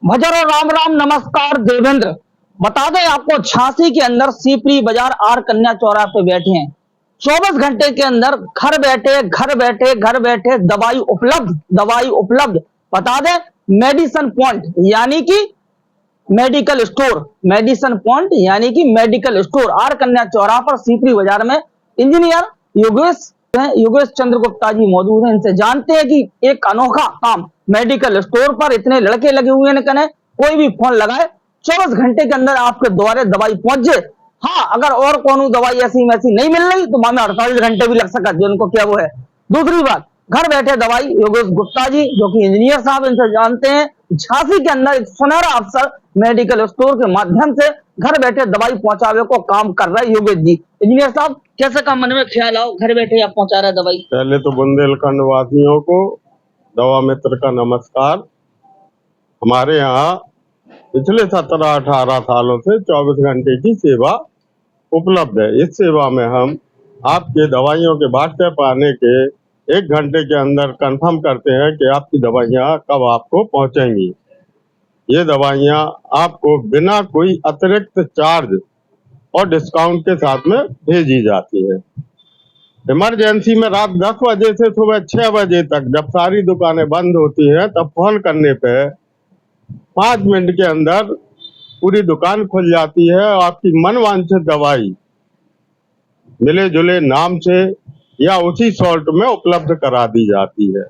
भजरो राम राम नमस्कार देवेंद्र। बता दें आपको, झांसी के अंदर सीपरी बाजार आर कन्या चौराहे पे बैठे हैं। 24 घंटे के अंदर घर बैठे दवाई उपलब्ध। बता दें, मेडिसिन पॉइंट यानी कि मेडिकल स्टोर आर कन्या चौराहा पर सीपरी बाजार में इंजीनियर योगेश चंद्र गुप्ता जी मौजूद हैं। इनसे जानते हैं कि एक अनोखा काम मेडिकल स्टोर पर इतने लड़के लगे हुए हैं, कने कोई भी फोन लगाए 24 घंटे के अंदर आपके द्वारे दवाई पहुंच जाए। हाँ, अगर और कोनो दवाई ऐसी वैसी नहीं मिल रही तो मामे 48 घंटे भी लग सकता है, उनको क्या वो है। दूसरी बात, घर बैठे दवाई योगेश गुप्ता जी जो कि इंजीनियर साहब, इनसे जानते हैं झांसी के अंदर एक सुनहरा अवसर मेडिकल स्टोर के माध्यम से घर बैठे दवाई पहुंचावे को काम कर रहे योगेश जी। इंजीनियर साहब, कैसे काम मन में ख्याल आओ, घर बैठे आप पहुंचा रहे दवाई। पहले तो बुंदेलखंड वासियों को दवा मित्र का नमस्कार। हमारे यहाँ पिछले 17-18 सालों से 24 घंटे की सेवा उपलब्ध है। इस सेवा में हम आपके दवाइयों के व्हाट्सएप आने के 1 घंटे के अंदर कंफर्म करते हैं कि आपकी दवाइयाँ कब आपको पहुँचेंगी। ये दवाइयाँ आपको बिना कोई अतिरिक्त चार्ज और डिस्काउंट के साथ में भेजी जाती है। इमरजेंसी में रात 10 बजे से सुबह 6 बजे तक जब सारी दुकानें बंद होती हैं, तब फोन करने पे 5 मिनट के अंदर पूरी दुकान खुल जाती है और आपकी मनवांछित दवाई मिले जुले नाम से या उसी सॉल्ट में उपलब्ध करा दी जाती है।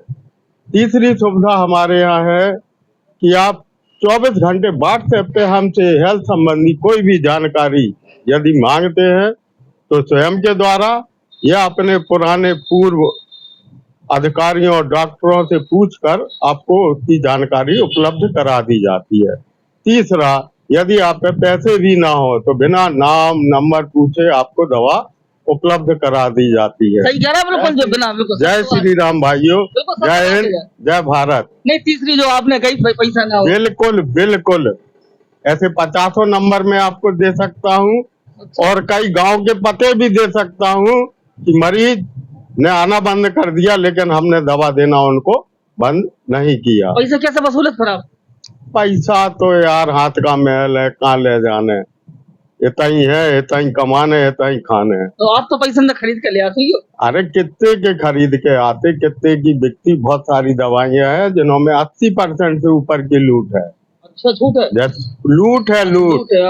तीसरी सुविधा हमारे यहाँ है कि आप 24 घंटे व्हाट्सएप पे हमसे हेल्थ संबंधी कोई भी जानकारी यदि मांगते हैं तो स्वयं के द्वारा या अपने पुराने पूर्व अधिकारियों और डॉक्टरों से पूछकर आपको उसकी जानकारी उपलब्ध करा दी जाती है। तीसरा, यदि आप पे पैसे भी ना हो तो बिना नाम नंबर पूछे आपको दवा उपलब्ध करा दी जाती है। सही कह रहा है, बिल्कुल बिल्कुल। जय श्री राम भाइयों, जय हिंद, जय भारत। नहीं, तीसरी जो आपने कही पैसा ना हो। बिल्कुल ऐसे 50 नंबर में आपको दे सकता हूँ और कई गांव के पते भी दे सकता हूँ कि मरीज ने आना बंद कर दिया लेकिन हमने दवा देना उनको बंद नहीं किया। पैसा कैसे वसूले फिर आप? पैसा तो यार हाथ का महल है, कहाँ ले जाने, इतना ही है, इतना ही कमाने, इतना ही खाने। तो आप तो पैसे खरीद के ले आते हो। अरे कितने के खरीद के आते, कितने की बिकती। बहुत सारी दवाइयाँ हैं जिनमें 80% से ऊपर की लूट है। अच्छा, झूठ है? लूट है।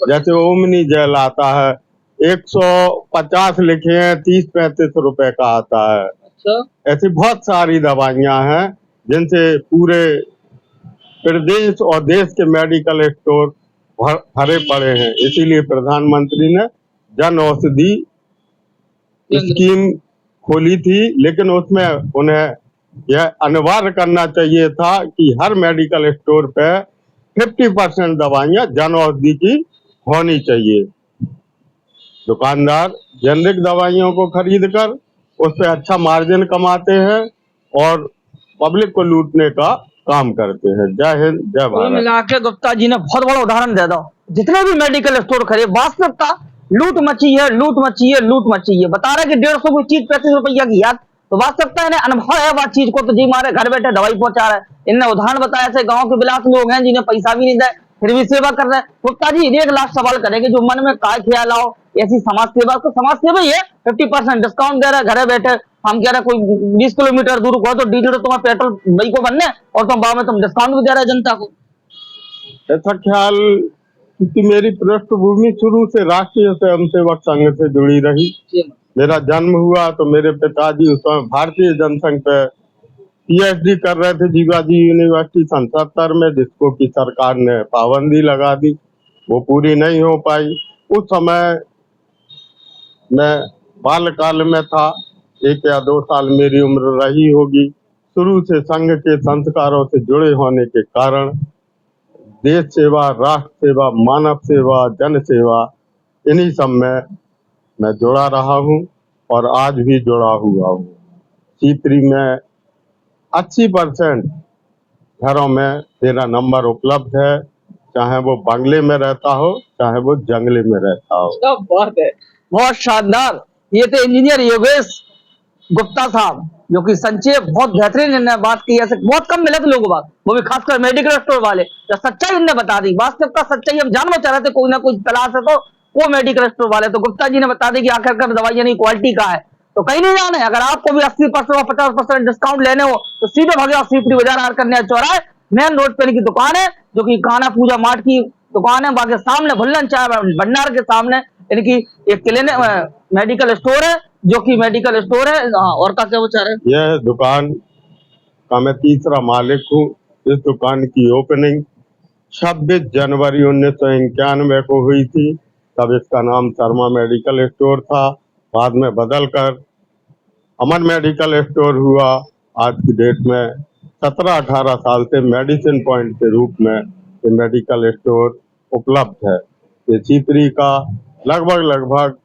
जैसे ओमनी जेल आता है 150 लिखे हैं, 30-35 रुपए का आता है। अच्छा, ऐसी बहुत सारी दवाइयाँ हैं जिनसे पूरे प्रदेश और देश के मेडिकल स्टोर भरे पड़े हैं। इसीलिए प्रधानमंत्री ने जन औषधि स्कीम खोली थी, लेकिन उसमें उन्हें यह अनिवार्य करना चाहिए था कि हर मेडिकल स्टोर पे 50% दवाइयाँ जन औषधि की होनी चाहिए। दुकानदार जेनरिक दवाइयों को खरीद कर उस पर अच्छा मार्जिन कमाते हैं और पब्लिक को लूटने का काम करते हैं। जय हिंद, जय भारत। मिला के गुप्ता जी ने बहुत बड़ा उदाहरण दे दो। जितने भी मेडिकल स्टोर खड़े, वास्तविकता लूट मची है। बता रहे कि 150 की चीज 35 रुपया की याद, तो वास्तविकता इन्हें अनुभव है बात चीज को, तो जी मारे घर बैठे दवाई पहुंचा रहे। इनने उदाहरण बताया, ऐसे गाँव के बिलास लोग हैं जिन्हें पैसा भी नहीं दे फिर भी सेवा कर रहे हैं। गुप्ता जी, एक लास्ट सवाल करेंगे, जो मन में काय ख्याल आओ ऐसी समाज सेवा, तो समाज सेवा ही है। 50% डिस्काउंट दे रहे घर बैठे। हम कह रहे कोई 20 किलोमीटर दूर हो तो डीजल तुम्हारा पेट्रोल भाई को बनने, और तुम बाद में तुम डिस्काउंट भी दे रहे जनता को। ऐसा ख्याल, क्योंकि मेरी पृष्ठभूमि शुरू से राष्ट्रीय स्वयंसेवक संघ से जुड़ी रही। मेरा जन्म हुआ तो मेरे पिताजी उस समय भारतीय जनसंघ पे पीएचडी कर रहे थे जीवाजी यूनिवर्सिटी 77 में, जिसको की सरकार ने पाबंदी लगा दी, वो पूरी नहीं हो पाई। उस समय मैं बालकाल में था, 1 या 2 साल मेरी उम्र रही होगी। शुरू से संघ के संस्कारों से जुड़े होने के कारण देश सेवा, राष्ट्र सेवा, मानव सेवा, जन सेवा, इन्हीं सब में मैं जुड़ा रहा हूँ और आज भी जुड़ा हुआ हूँ। सीपरी में 80% घरों में मेरा नंबर उपलब्ध है, चाहे वो बंगले में रहता हो चाहे वो जंगले में रहता हो। क्या बात है, बहुत शानदार। ये थे इंजीनियर योगेश गुप्ता साहब, जो कि संक्षेप बहुत बेहतरीन इन्होंने बात की। ऐसे बहुत कम मिले थे लोगों बात, वो भी खासकर मेडिकल स्टोर वाले, तो सच्चाई इनने बता दी, वास्तविकता सच्चाई हम जानना चाह रहे थे, कोई ना कोई तलाश है तो वो मेडिकल स्टोर वाले, तो गुप्ता जी ने बता दी कि आखिरकार दवाइयां की क्वालिटी का है। तो कहीं नहीं जाना है, अगर आपको भी 80% और 50% डिस्काउंट लेने हो तो सीधे भागे आप सीपरी बाजार आर कन्या चौराहे मेन रोड पर इनकी दुकान है, जो कि कान्हा पूजा मार्ट की दुकान है। बाकी सामने भुल्लन चाय भंडार के सामने इनकी एक क्लिनिक मेडिकल स्टोर है, जो कि मेडिकल स्टोर है। हाँ, और क्या विचार है? यह दुकान का मैं तीसरा मालिक हूँ। इस दुकान की ओपनिंग 26 जनवरी 1991 को हुई थी। तब इसका नाम शर्मा मेडिकल स्टोर था, बाद में बदलकर अमन मेडिकल स्टोर हुआ। आज की डेट में 17-18 साल से मेडिसिन पॉइंट के रूप में ये मेडिकल स्टोर उपलब्ध है। ये सीपरी का लगभग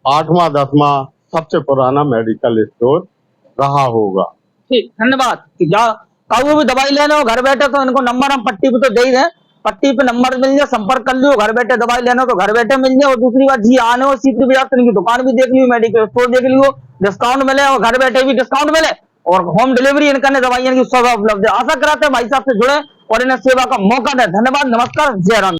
8वां-10वां सबसे पुराना मेडिकल स्टोर रहा होगा। ठीक, धन्यवाद। कि काऊ भी दवाई लेने हो घर बैठे तो इनको नंबर हम पट्टी पे तो दे ही दें, पट्टी पे नंबर मिल जाए, संपर्क कर लियो। घर बैठे दवाई लेना हो तो घर बैठे मिल जाए। और दूसरी बात, जी आने हो सीपरी बाजार तो इनकी दुकान भी देख लियो, मेडिकल स्टोर देख लियो, डिस्काउंट मिले और घर बैठे भी डिस्काउंट मिले, और होम डिलीवरी इनका दवाइयां की सुविधा उपलब्ध है। आशा कराते हैं भाई साहब से जुड़े और इन्हें सेवा का मौका दें। धन्यवाद, नमस्कार, जय राम।